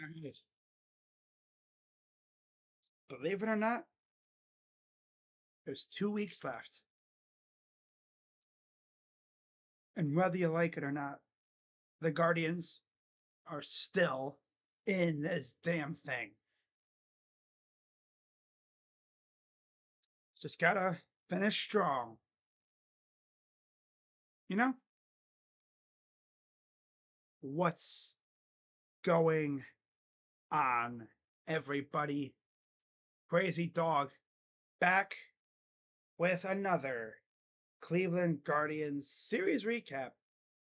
Alright. Believe it or not, there's 2 weeks left. And whether you like it or not, the Guardians are still in this damn thing. Just gotta finish strong. You know? What's going on, everybody? Crazy Dog back with another Cleveland Guardians series recap,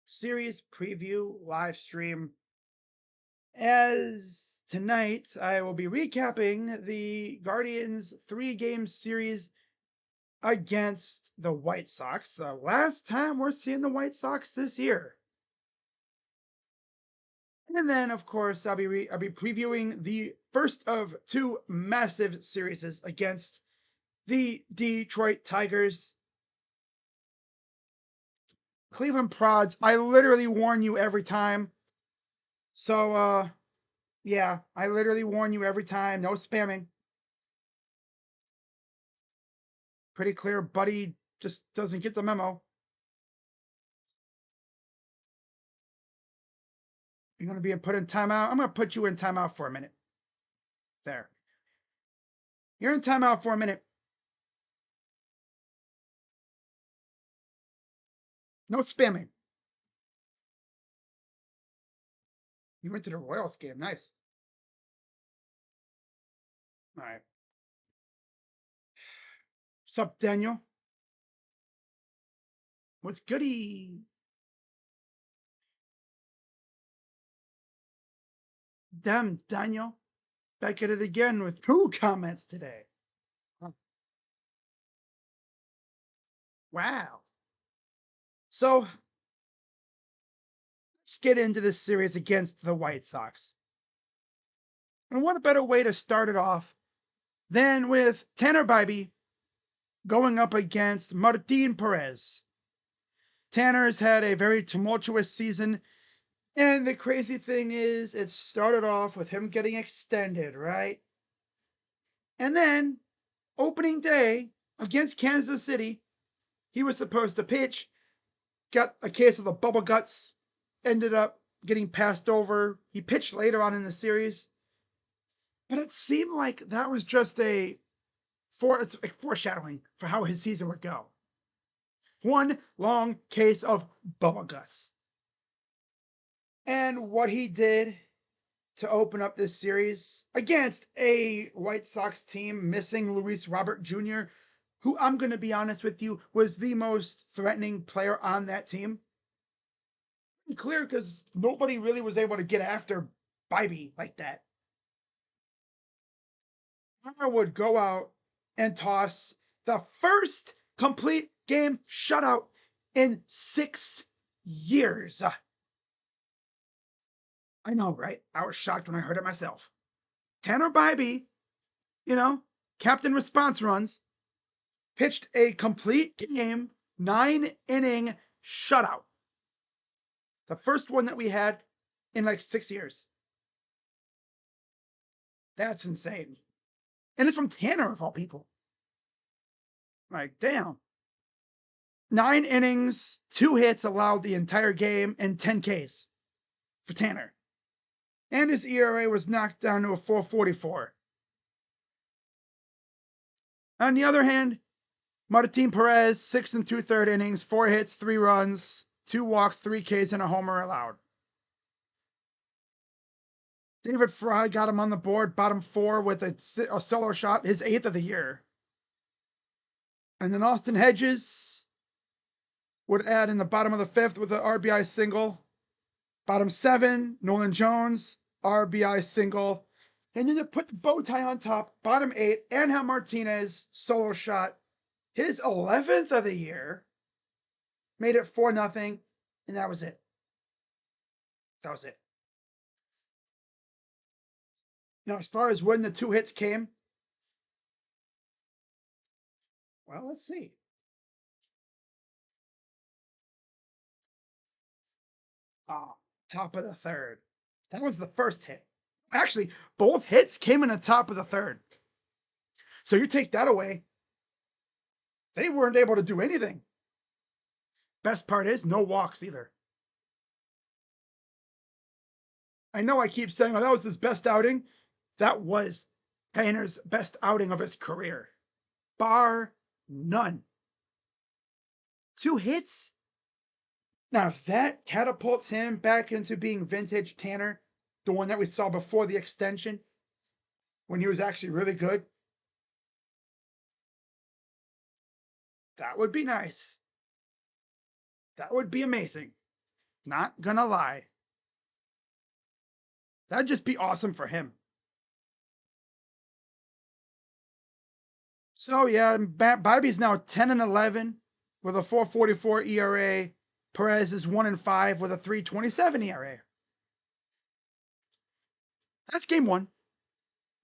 series preview live stream. As tonight, I will be recapping the Guardians 3-game series against the White Sox. The last time we're seeing the White Sox this year. And then, of course, I'll be previewing the first of two massive series against the Detroit Tigers. Cleveland Prods, I literally warn you every time. So, yeah, I literally warn you every time. No spamming. Pretty clear, Buddy just doesn't get the memo. You're going to be put in timeout. I'm going to put you in timeout for a minute. There. You're in timeout for a minute. No spamming. You went to the Royals game. Nice. All right. What's up, Daniel? What's goody? Damn, Daniel. Back at it again with 2 comments today. Huh. Wow. So, let's get into this series against the White Sox. And what a better way to start it off than with Tanner Bybee going up against Martin Perez. Tanner's had a very tumultuous season, and the crazy thing is, it started off with him getting extended, right? And then, opening day against Kansas City, he was supposed to pitch, got a case of the bubble guts, ended up getting passed over. He pitched later on in the series, but it seemed like that was just it's like foreshadowing for how his season would go. One long case of bubble guts. And what he did to open up this series against a White Sox team missing Luis Robert Jr., who I'm going to be honest with you was the most threatening player on that team. Pretty clear because nobody really was able to get after Bybee like that. I would go out and toss the first complete game shutout in 6 years. I know, right? I was shocked when I heard it myself. Tanner Bybee, captain response runs, pitched a complete game, 9-inning shutout. The first one that we had in like 6 years. That's insane. And it's from Tanner, of all people. Like, damn. 9 innings, 2 hits allowed the entire game, and 10 Ks for Tanner. And his ERA was knocked down to a 4.44. On the other hand, Martin Perez, 6 and 2/3 innings, 4 hits, 3 runs, 2 walks, 3 Ks, and a homer allowed. David Fry got him on the board, bottom 4 with a solo shot, his 8th of the year. And then Austin Hedges would add in the bottom of the 5th with an RBI single. Bottom 7, Nolan Jones, RBI single. And then to put the bow tie on top, bottom 8, Angel Martinez, solo shot, his 11th of the year. Made it 4-0, and that was it. That was it. Now, as far as when the 2 hits came, well, let's see. Top of the 3rd. That was the first hit. Actually, both hits came in the top of the third. So you take that away, they weren't able to do anything. Best part is no walks either. I know I keep saying, oh, that was his best outing. That was Painter's best outing of his career, bar none. 2 hits. Now, if that catapults him back into being vintage Tanner, the one that we saw before the extension, when he was actually really good, that would be nice. That would be amazing. Not gonna lie. That'd just be awesome for him. So yeah, Bobby's now 10-11 with a 4.44 ERA. Perez is 1-5 with a 3.27 ERA. That's game one.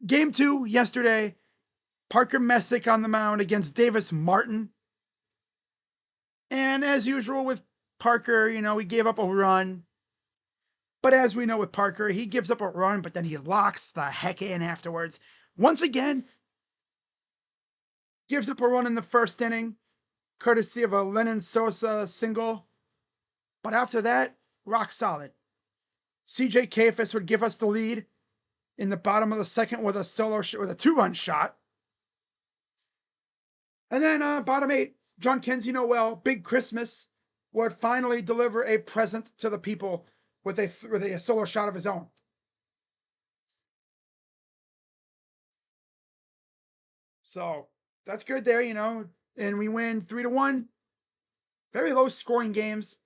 Game two yesterday, Parker Messick on the mound against Davis Martin. And as usual with Parker, he gave up a run. But as we know with Parker, he gives up a run, but then he locks the heck in afterwards. Once again, gives up a run in the first inning, courtesy of a Lennon Sosa single. But after that, rock solid. CJ Kayfus would give us the lead in the bottom of the second with a with a 2-run shot. And then bottom 8, John Kenzie Noel, Big Christmas, would finally deliver a present to the people with a solo shot of his own. So that's good there, and we win 3-1. Very low scoring games.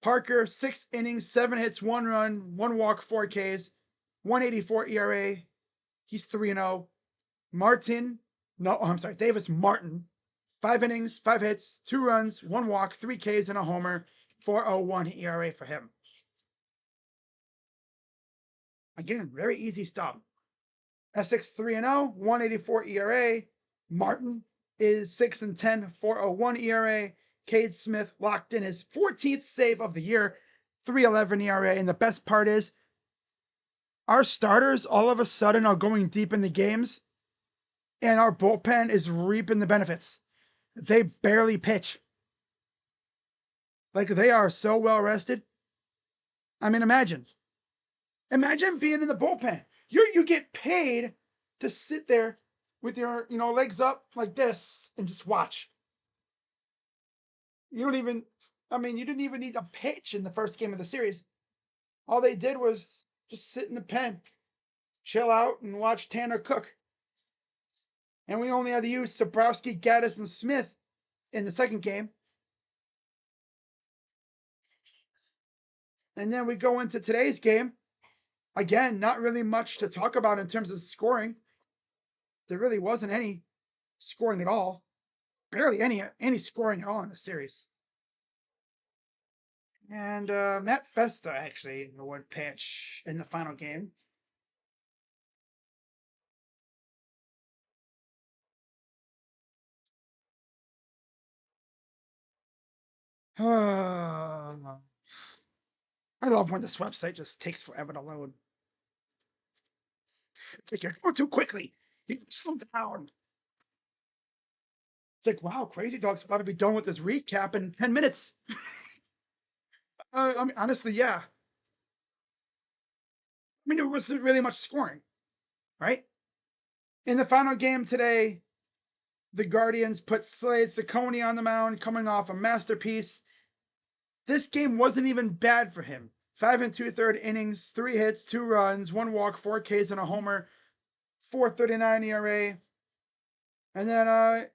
Parker, 6 innings, 7 hits, 1 run, 1 walk, 4 Ks, 1.84 ERA. He's 3-0. Davis Martin, 5 innings, 5 hits, 2 runs, 1 walk, 3 Ks, and a homer, 4.01 ERA for him. Again, very easy stuff. Essex 3-0, 1.84 ERA. Martin is 6-10, 4.01 ERA. Cade Smith locked in his 14th save of the year, 3.11 ERA. And the best part is, our starters all of a sudden are going deep in the games, and our bullpen is reaping the benefits. They barely pitch. Like, they are so well rested. I mean, imagine being in the bullpen. You get paid to sit there with your legs up like this and just watch. You didn't even need a pitch in the first game of the series. All they did was just sit in the pen, chill out, and watch Tanner cook. And we only had to use Sabrowski, Gaddis, and Smith in the second game. And then we go into today's game. Again, not really much to talk about in terms of scoring. There really wasn't any scoring at all. Barely any scoring at all in the series. And Matt Festa actually would pitch in the final game. I love when this website just takes forever to load. It's like you're going too quickly. You can slow down. It's like, wow, Crazy Dog's about to be done with this recap in 10 minutes. I mean, honestly, yeah. I mean, there wasn't really much scoring, right? In the final game today, the Guardians put Slade Ciccone on the mound, coming off a masterpiece. This game wasn't even bad for him. 5 2/3 innings, 3 hits, 2 runs, 1 walk, 4 Ks, and a homer, 4.39 ERA. And then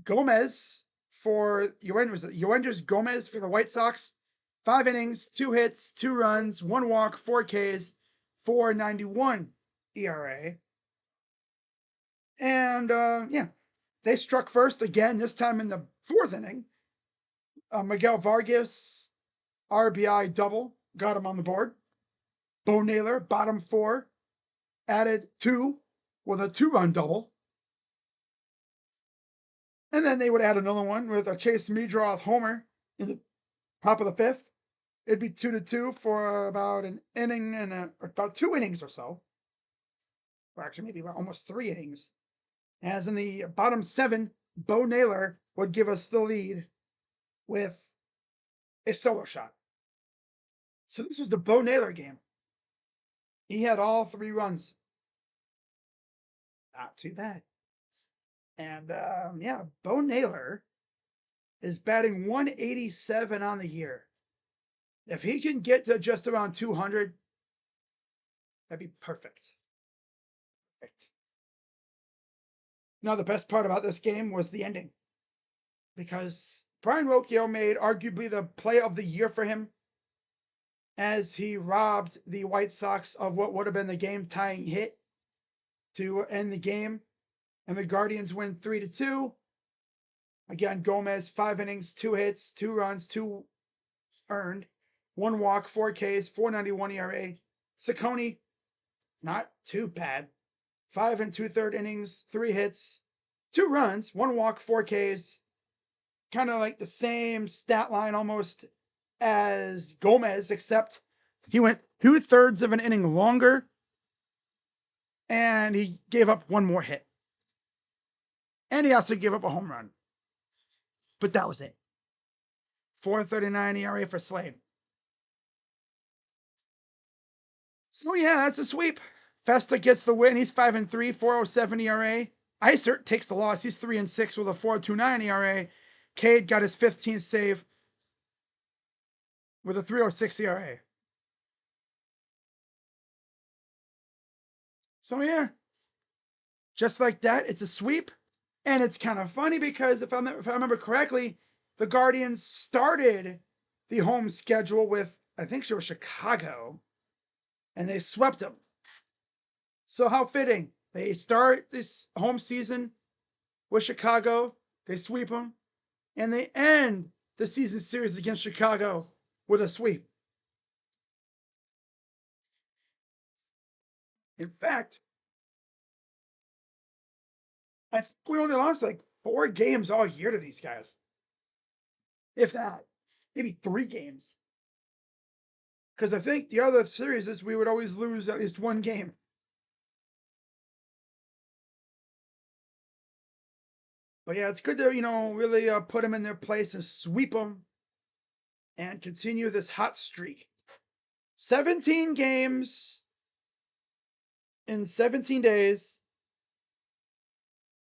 Gomez for Yoenders Gomez for the White Sox. 5 innings, 2 hits, 2 runs, 1 walk, 4 Ks, 4.91 ERA. And yeah, they struck first again, this time in the 4th inning. Miguel Vargas, RBI double, got him on the board. Bo Naylor, bottom 4, added 2 with a 2-run double. And then they would add another one with a Chase Meadroth homer in the top of the 5th. It'd be 2-2 for about an inning and about 2 innings or so. or actually maybe about almost 3 innings. As in the bottom 7, Bo Naylor would give us the lead with a solo shot. So this was the Bo Naylor game. He had all 3 runs. Not too bad. And yeah, Bo Naylor is batting 187 on the year. If he can get to just around 200, that'd be perfect. Perfect. Now, the best part about this game was the ending, because Brian Rocchio made arguably the play of the year for him, as he robbed the White Sox of what would have been the game-tying hit to end the game, and the Guardians win 3-2. Again, Gomez, 5 innings, 2 hits, 2 runs, 2 earned, 1 walk, 4 Ks, 4.91 ERA. Ciccone, not too bad. 5 and 2/3 innings, 3 hits, 2 runs, 1 walk, 4 Ks. Kind of like the same stat line almost as Gomez, except he went 2/3 of an inning longer and he gave up 1 more hit. And he also gave up a home run. But that was it. 4.39 ERA for Slade. So yeah, that's a sweep. Festa gets the win. He's 5-3, 4.07 ERA. Isert takes the loss. He's 3-6 with a 4.29 ERA. Cade got his 15th save with a 3.06 ERA. So yeah, just like that, it's a sweep. And it's kind of funny because if I remember correctly, the Guardians started the home schedule with, I think it was Chicago, and they swept them. So how fitting. They start this home season with Chicago, they sweep them, and they end the season series against Chicago with a sweep. In fact, I think we only lost like 4 games all year to these guys. If that. Maybe 3 games. Because I think the other series is we would always lose at least 1 game. But yeah, it's good to, really put them in their place and sweep them and continue this hot streak. 17 games in 17 days.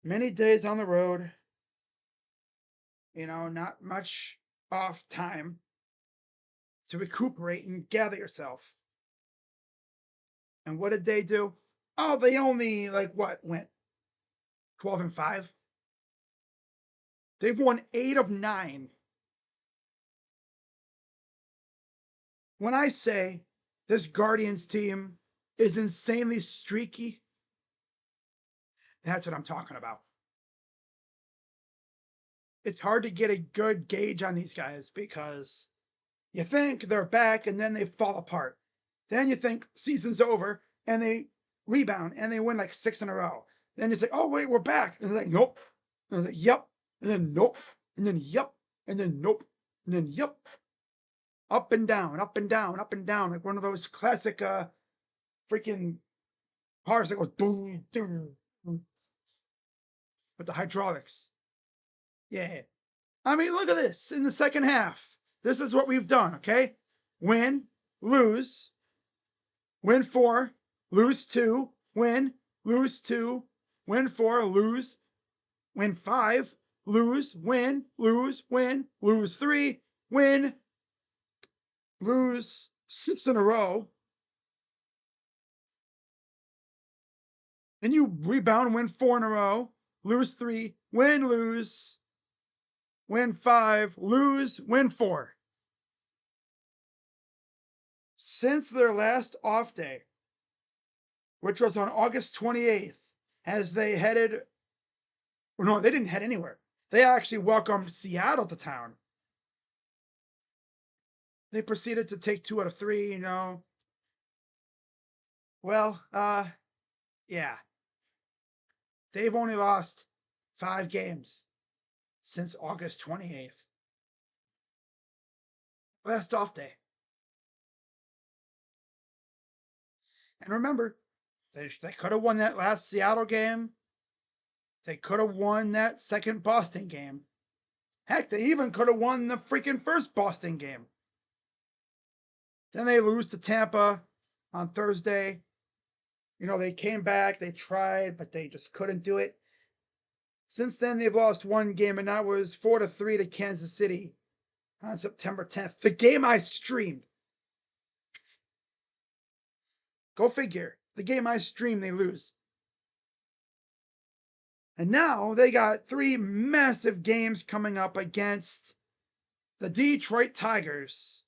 Many days on the road. Not much off time to recuperate and gather yourself. And what did they do? Oh, they only went 12-5. They've won 8 of 9. When I say this Guardians team is insanely streaky, that's what I'm talking about. It's hard to get a good gauge on these guys because you think they're back and then they fall apart. Then you think season's over and they rebound and they win like 6 in a row. Then you say, oh, wait, we're back. And they're like, nope. And they're like, yep. And then nope. And then yep. And then nope. And then yep. Up and down, up and down, up and down. Like one of those classic freaking cars that goes boom, boom, boom, with the hydraulics. Yeah. I mean, look at this in the second half. This is what we've done, okay? Win, lose, win 4, lose 2, win, lose 2, win 4, lose, win 5, lose, win, lose, win, lose 3, win, lose 6 in a row. Then you rebound, win 4 in a row, lose 3, win, lose, win 5, lose, win 4. Since their last off day, which was on August 28th, as they headed, no, they didn't head anywhere. They actually welcomed Seattle to town. They proceeded to take 2 out of 3, Well, yeah. They've only lost 5 games since August 28th. Last off day. And remember, They could have won that last Seattle game. They could have won that second Boston game. Heck, they even could have won the freaking first Boston game. Then they lose to Tampa on Thursday. They came back, they tried, but they just couldn't do it. Since then, they've lost one game, and that was 4-3 to Kansas City on September 10th. The game I streamed. Go figure. The game I streamed, they lose. And now they got 3 massive games coming up against the Detroit Tigers.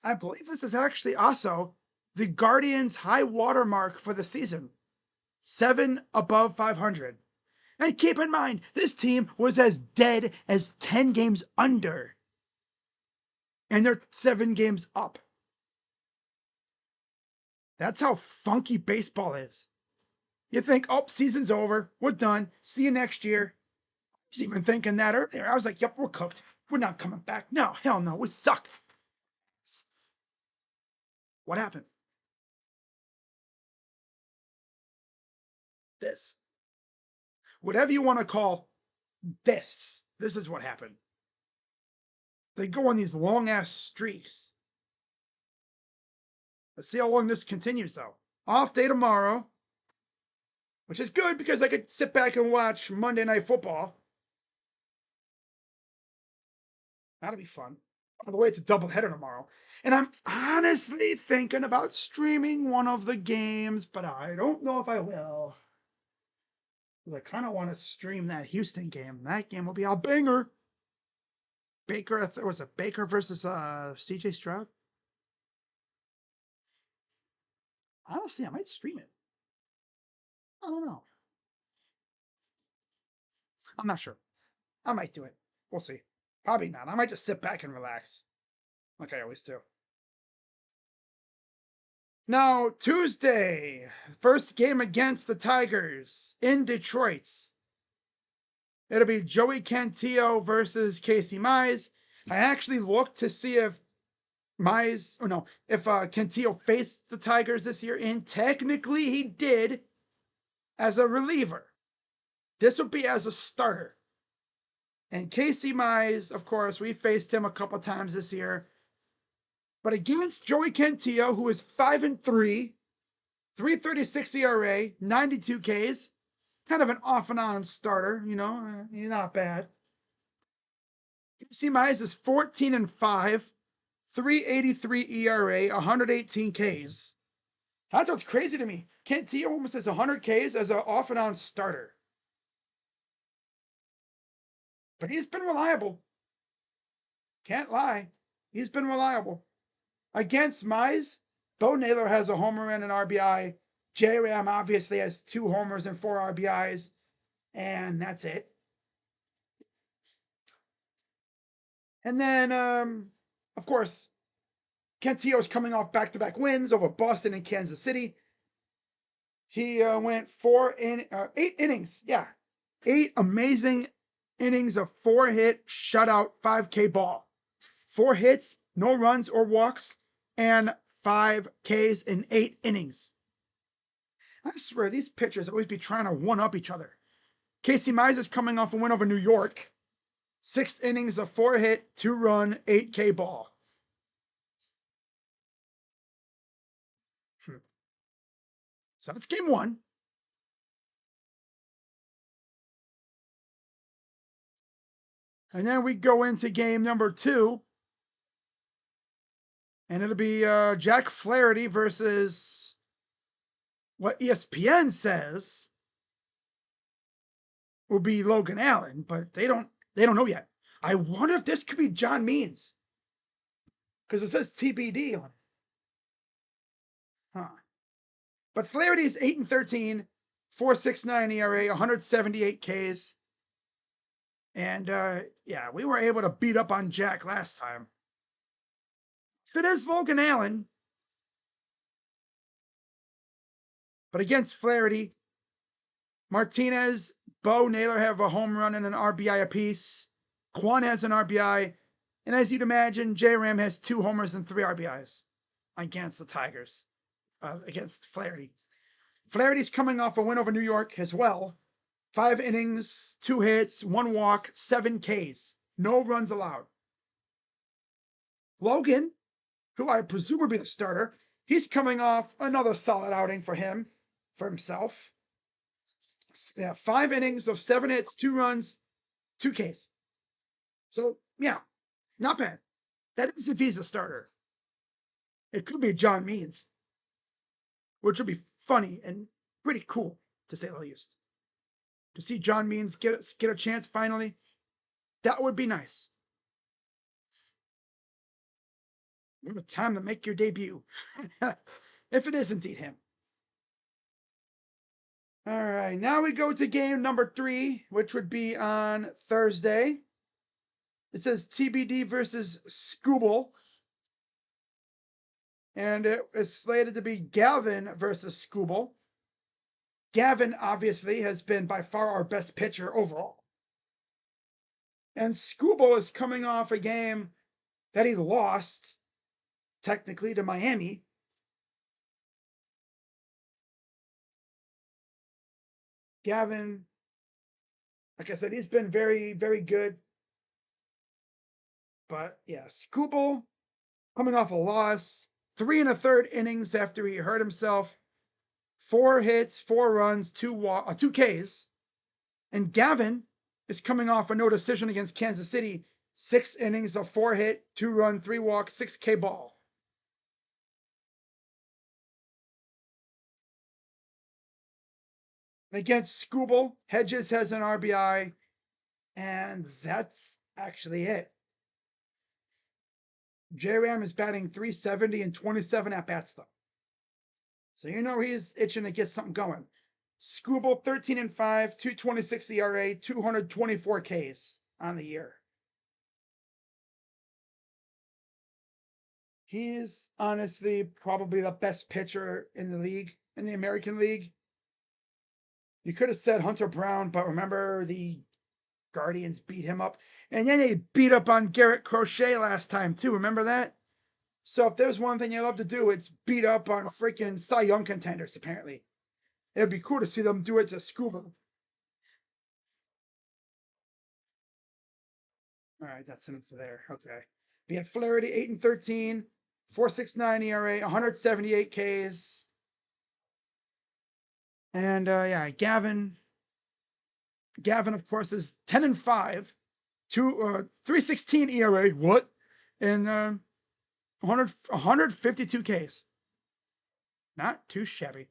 I believe this is actually also the Guardians' high watermark for the season. 7 above 500. And keep in mind, this team was as dead as 10 games under. And they're 7 games up. That's how funky baseball is. You think, oh, season's over. We're done. See you next year. I was even thinking that earlier. I was like, yep, we're cooked. We're not coming back. No, hell no. We suck. What happened? This. Whatever you want to call this. This is what happened. They go on these long ass streaks. Let's see how long this continues, though. Off day tomorrow, which is good because I could sit back and watch Monday Night Football. That'll be fun. By the way, it's a doubleheader tomorrow. And I'm honestly thinking about streaming one of the games, but I don't know if I will. Because I kind of want to stream that Houston game. That game will be a banger. Baker, was it Baker versus CJ Stroud? Honestly, I might stream it. I don't know. I'm not sure. I might do it. We'll see. Probably not. I might just sit back and relax. Like I always do. Now, Tuesday, first game against the Tigers in Detroit. It'll be Joey Cantillo versus Casey Mize. I actually looked to see if Cantillo faced the Tigers this year, and technically he did as a reliever. This would be as a starter. And Casey Mize, of course, we faced him a couple times this year. But against Joey Cantillo, who is 5-3, 3.36 ERA, 92 Ks, kind of an off and on starter, he's not bad. Casey Mize is 14-5, 3.83 ERA, 118 Ks. That's what's crazy to me. Cantillo almost has 100 Ks as an off and on starter. But he's been reliable. Can't lie. He's been reliable. Against Mize, Bo Naylor has a homer and an RBI. J-Ram obviously has 2 homers and 4 RBIs. And that's it. And then, of course, Cantillo is coming off back-to-back wins over Boston and Kansas City. He went 8 innings. Yeah. 8 amazing innings of 4-hit shutout 5K ball. 4 hits, no runs or walks, and 5 Ks in 8 innings. I swear, these pitchers always be trying to one-up each other. Casey Mize is coming off a win over New York. 6 innings of 4-hit, 2-run, 8K ball. So that's game 1. And then we go into game number 2. And it'll be Jack Flaherty versus what ESPN says will be Logan Allen, but they don't know yet. I wonder if this could be John Means. Because it says TBD on it. Huh. But Flaherty's 8-13, 4.69 ERA, 178 Ks. And yeah, we were able to beat up on Jack last time. If it is Logan Allen, but against Flaherty, Martinez, Bo Naylor have a home run and an RBI apiece. Quan has an RBI. And as you'd imagine, J-Ram has 2 homers and 3 RBIs against the Tigers. against Flaherty. Flaherty's coming off a win over New York as well. 5 innings, 2 hits, 1 walk, 7 Ks. No runs allowed. Logan, who I presume will be the starter, he's coming off another solid outing for himself. Yeah, 5 innings of 7 hits, 2 runs, 2 Ks. So, yeah, not bad. That is if he's a starter. It could be John Means, which would be funny and pretty cool, to say the least. To see John Means get a chance finally, that would be nice. What a time to make your debut. If it is indeed him. All right, now we go to game number 3, which would be on Thursday. It says TBD versus Scooble. And it is slated to be Gavin versus Scooble. Gavin, obviously, has been by far our best pitcher overall. And Scooble is coming off a game that he lost, technically, to Miami. Gavin, like I said, he's been very, very good. But yeah, Scooble coming off a loss, 3 1/3 innings after he hurt himself, 4 hits, 4 runs, 2 Ks. And Gavin is coming off a no decision against Kansas City, 6 innings of 4 hit, 2 run, 3 walk, 6 K ball. Against Scooble, Hedges has an RBI, and that's actually it. J-Ram is batting .370 and 27 at bats though. So you know he's itching to get something going. Scooble 13-5, 2.26 ERA, 224 Ks on the year. He's honestly probably the best pitcher in the league, in the American League. You could have said Hunter Brown, but remember the Guardians beat him up. And then they beat up on Garrett Crochet last time too. Remember that? So if there's one thing you love to do, it's beat up on freaking Cy Young contenders, apparently. It'd be cool to see them do it to Scuba. All right, that's enough for there. Okay. We have Flaherty 8-13, 4.69 ERA, 178 Ks. And yeah, Gavin, of course, is 10-5, 3.16 ERA. What? And 152 Ks. Not too shabby.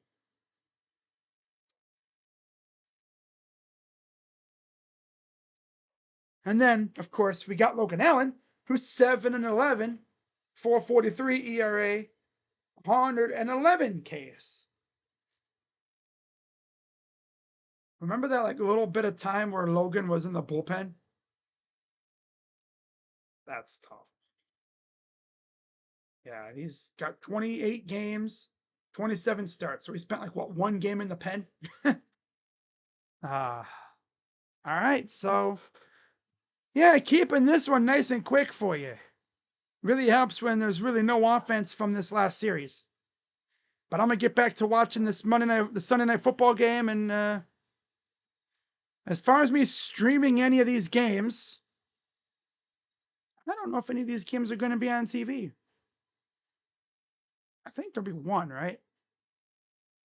And then, of course, we got Logan Allen, who's 7-11, 4.43 ERA, 111 Ks. Remember that like little bit of time where Logan was in the bullpen? That's tough. Yeah, he's got 28 games, 27 starts. So he spent like what, 1 game in the pen? All right. So yeah, keeping this one nice and quick for you. Really helps when there's really no offense from this last series. But I'm gonna get back to watching this the Sunday night football game, and as far as me streaming any of these games, I don't know if any of these games are going to be on TV. I think there'll be one, right?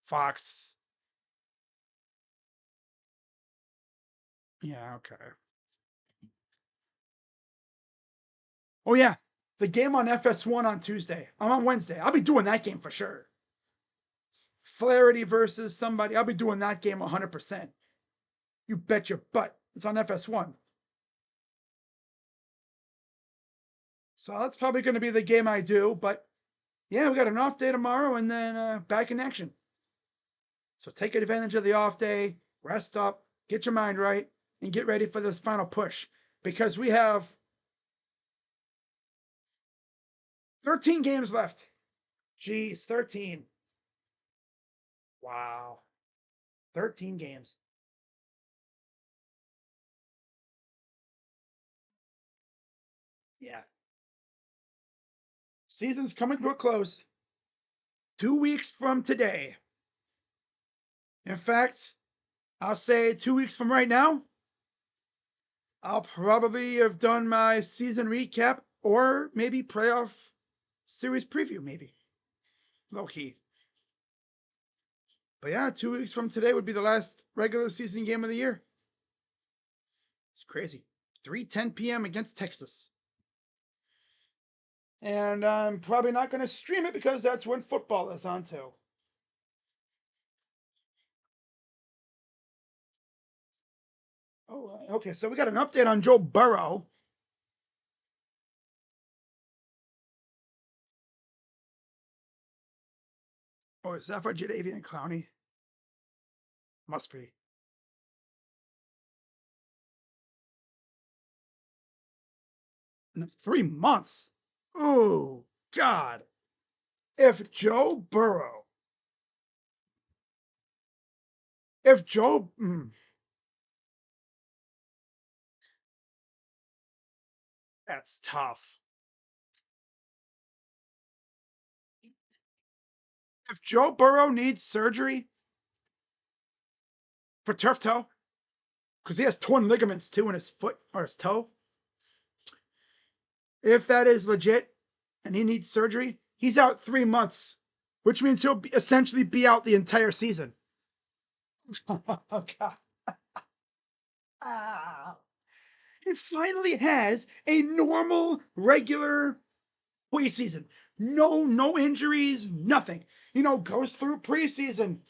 Fox. Yeah, okay. Oh yeah, the game on FS1 on Tuesday. I'm on Wednesday. I'll be doing that game for sure. Flaherty versus somebody. I'll be doing that game 100%. You bet your butt. It's on FS1. So that's probably going to be the game I do. But yeah, we got an off day tomorrow and then back in action. So take advantage of the off day, rest up, get your mind right, and get ready for this final push. Because we have 13 games left. Jeez, 13. Wow. 13 games. Yeah. Season's coming to a close. 2 weeks from today. In fact, I'll say 2 weeks from right now, I'll probably have done my season recap or maybe playoff series preview, maybe. Low key. But yeah, 2 weeks from today would be the last regular season game of the year. It's crazy. 3:10 p.m. against Texas. And I'm probably not going to stream it because that's when football is on too. Oh, okay. So we got an update on Joe Burrow. Oh, is that for Jadeveon Clowney? Must be. 3 months. Oh, God. If Joe Burrow, if Joe, that's tough. If Joe Burrow needs surgery for turf toe, because he has torn ligaments too in his foot or his toe, if that is legit and he needs surgery, he's out 3 months, which means he'll essentially be out the entire season. Oh, God. Ah. It finally has a normal, regular preseason. No injuries, nothing. Goes through preseason,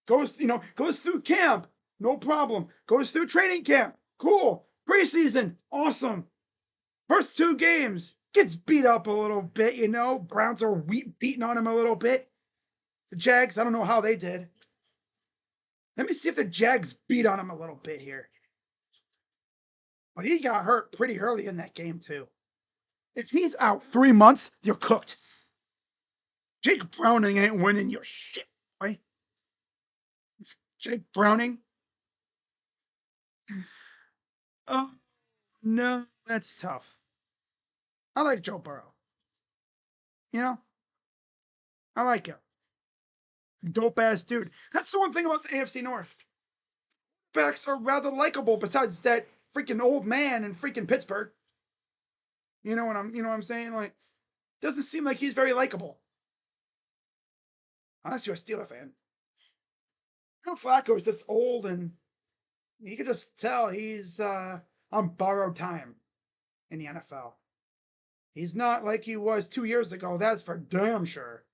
goes through camp, no problem. Goes through training camp, cool. Preseason, awesome. First 2 games, gets beat up a little bit, Browns are beating on him a little bit. The Jags, I don't know how they did. Let me see if the Jags beat on him a little bit here. But he got hurt pretty early in that game, too. If he's out 3 months, you're cooked. Jake Browning ain't winning your shit, right? Jake Browning. Oh, no, that's tough. I like Joe Burrow. You know, I like him. Dope ass dude. That's the one thing about the AFC North. Backs are rather likable besides that freaking old man in freaking Pittsburgh. You know what I'm saying? Like, doesn't seem like he's very likable. Unless you're a Steeler fan. Flacco's just old and you can just tell he's on borrowed time in the NFL. He's not like he was 2 years ago, that's for damn sure.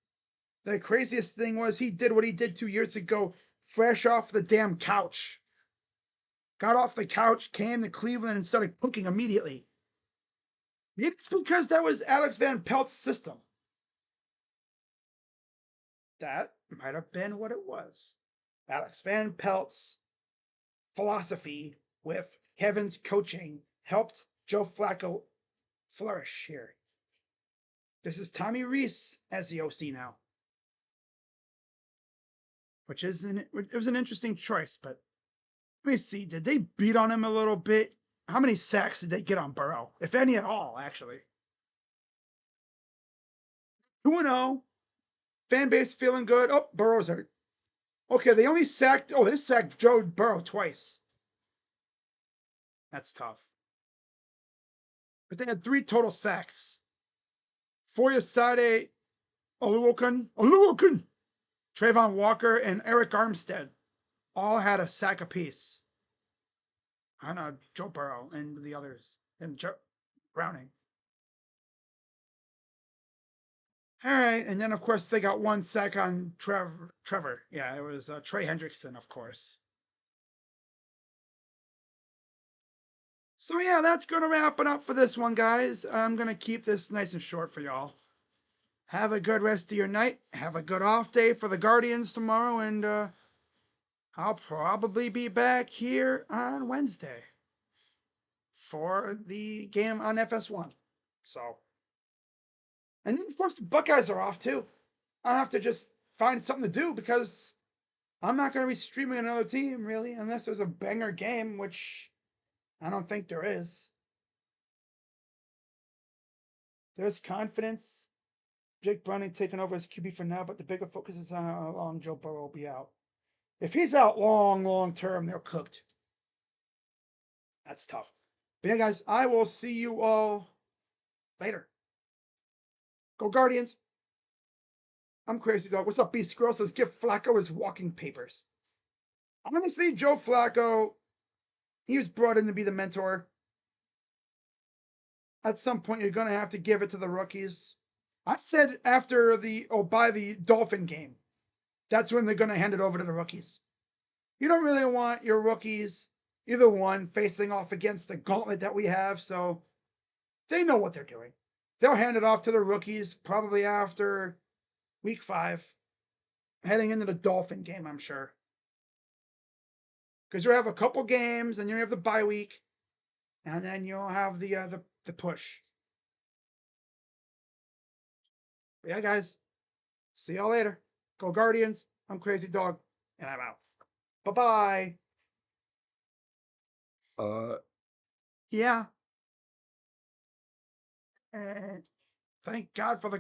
The craziest thing was he did what he did 2 years ago, fresh off the damn couch. Got off the couch, came to Cleveland, and started cooking immediately. Maybe it's because that was Alex Van Pelt's system. That might have been what it was. Alex Van Pelt's philosophy with Kevin's coaching helped Joe Flacco flourish here. This is Tommy Rees as the OC now, it was an interesting choice. But let me see, did they beat on him a little bit? How many sacks did they get on Burrow, if any at all? Actually, 2-0. Fan base feeling good. Oh, Burrow's hurt. Okay, they only sacked. Oh, they sacked Joe Burrow twice. That's tough. But they had 3 total sacks. Foyesade, Oluokun, Trayvon Walker, and Eric Armstead all had a sack apiece. I don't know, Joe Burrow and the others, and Joe Browning. All right, and then of course they got 1 sack on Trevor. Yeah, it was Trey Hendrickson, of course. So yeah, that's gonna wrap it up for this one, guys. I'm gonna keep this nice and short for y'all. Have a good rest of your night. Have a good off day for the Guardians tomorrow, and I'll probably be back here on Wednesday for the game on FS1. So, and then of course the Buckeyes are off too. I'll have to just find something to do because I'm not going to be streaming another team really unless there's a banger game, which I don't think there is. There's confidence. Jake Browning taking over as QB for now, but the bigger focus is on how long Joe Burrow will be out. If he's out long term, they're cooked. That's tough. But yeah, guys, I will see you all later. Go Guardians. I'm Crazy Dog. What's up, Beast Squirrel? Says give Flacco his walking papers. Honestly, Joe Flacco, he was brought in to be the mentor. At some point, you're going to have to give it to the rookies. I said by the Dolphin game, that's when they're going to hand it over to the rookies. You don't really want your rookies, either one, facing off against the gauntlet that we have, so they know what they're doing. They'll hand it off to the rookies probably after week 5, heading into the Dolphin game, I'm sure. Because you have a couple games, and you have the bye week, and then you'll have the push. But yeah, guys, see y'all later. Go Guardians. I'm Crazy Dog, and I'm out. Bye-bye. Yeah. And thank God for the